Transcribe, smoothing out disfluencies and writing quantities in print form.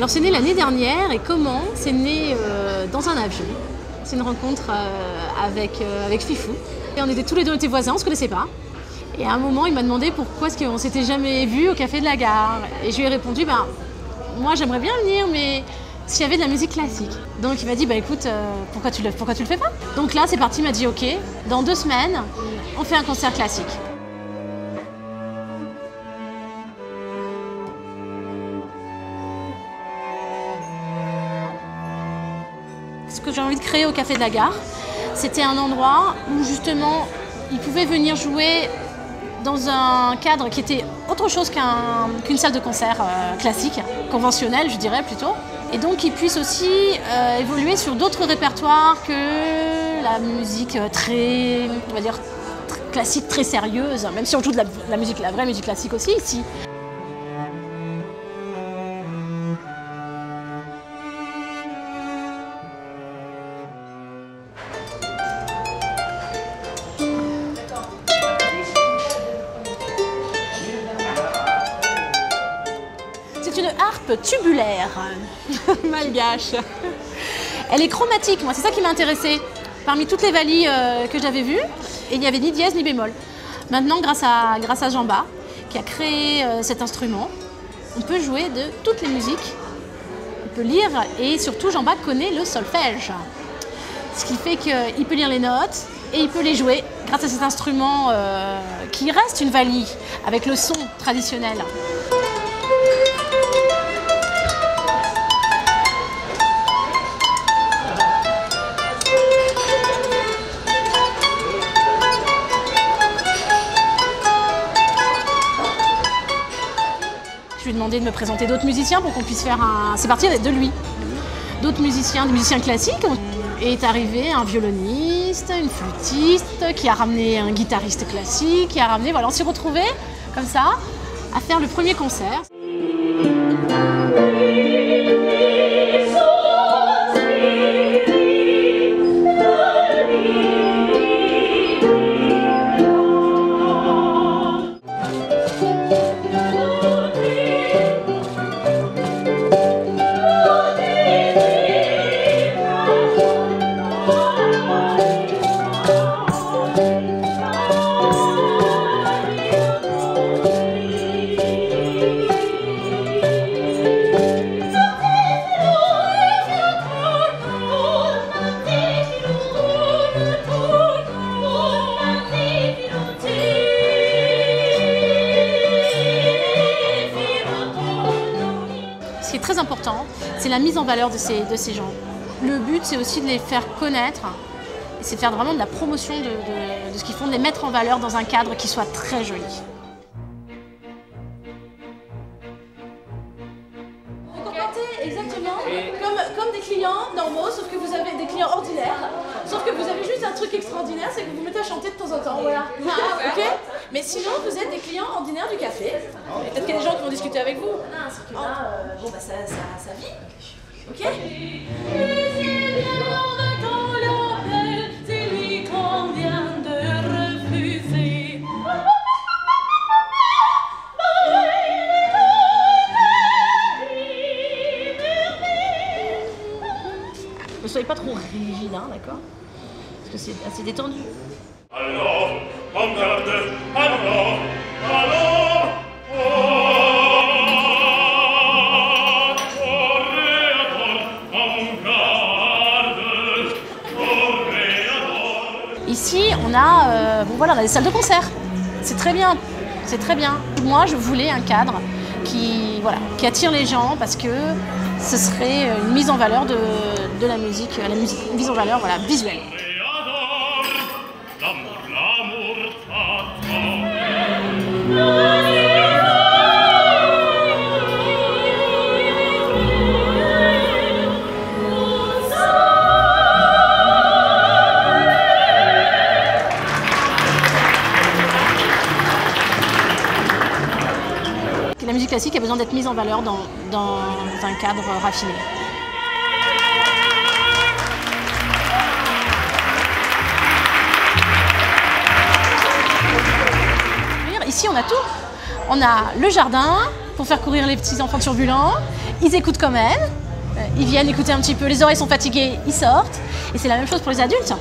Alors c'est né l'année dernière et comment? C'est né dans un avion. C'est une rencontre avec Fifou. Et on était tous les deux voisins, on ne se connaissait pas. Et à un moment, il m'a demandé pourquoi est-ce qu'on ne s'était jamais vu au Café de la Gare. Et je lui ai répondu, moi j'aimerais bien venir, mais s'il y avait de la musique classique. Donc il m'a dit, écoute, pourquoi tu le fais pas? Donc là c'est parti, il m'a dit, ok, dans 2 semaines, on fait un concert classique. Ce que j'ai envie de créer au Café de la Gare, c'était un endroit où justement ils pouvaient venir jouer dans un cadre qui était autre chose qu'une salle de concert classique, conventionnelle je dirais plutôt. Et donc qu'ils puissent aussi évoluer sur d'autres répertoires que la musique très, on va dire, classique, très sérieuse, même si on joue de la vraie musique classique aussi ici. C'est une harpe tubulaire, malgache. Elle est chromatique, moi c'est ça qui m'a intéressée. Parmi toutes les valises que j'avais vues, il n'y avait ni dièse ni bémol. Maintenant, grâce à Jamba, qui a créé cet instrument, on peut jouer de toutes les musiques, on peut lire et surtout Jamba connaît le solfège. Ce qui fait qu'il peut lire les notes et il peut les jouer grâce à cet instrument qui reste une valise avec le son traditionnel. Je lui ai demandé de me présenter d'autres musiciens pour qu'on puisse faire un... C'est parti de lui. D'autres musiciens, des musiciens classiques. Et est arrivé un violoniste, une flûtiste, qui a ramené un guitariste classique, qui a ramené... Voilà, on s'est retrouvés comme ça à faire le premier concert. Ce qui est très important, c'est la mise en valeur de ces gens. Le but, c'est aussi de les faire connaître, c'est de faire vraiment de la promotion de ce qu'ils font, de les mettre en valeur dans un cadre qui soit très joli. Vous comportez exactement comme des clients normaux, sauf que vous avez des clients ordinaires. Sauf que vous avez juste un truc extraordinaire, c'est que vous vous mettez à chanter de temps en temps, voilà. Ok? Mais sinon, vous êtes des clients ordinaires du café. Et peut-être qu'il y a des gens qui vont discuter avec vous. C'est que là, ça vit. Ok? Ne soyez pas trop rigide, hein, d'accord? Parce que c'est assez détendu. Alors, en garde, alors, Ici, on a, on a des salles de concert. C'est très bien, c'est très bien. Moi, je voulais un cadre qui attire les gens parce que ce serait une mise en valeur de la musique, une mise en valeur visuelle. La musique classique a besoin d'être mise en valeur dans un cadre raffiné. Ici, on a tout. On a le jardin, pour faire courir les petits enfants turbulents. Ils écoutent quand même. Ils viennent écouter un petit peu. Les oreilles sont fatiguées, ils sortent. Et c'est la même chose pour les adultes.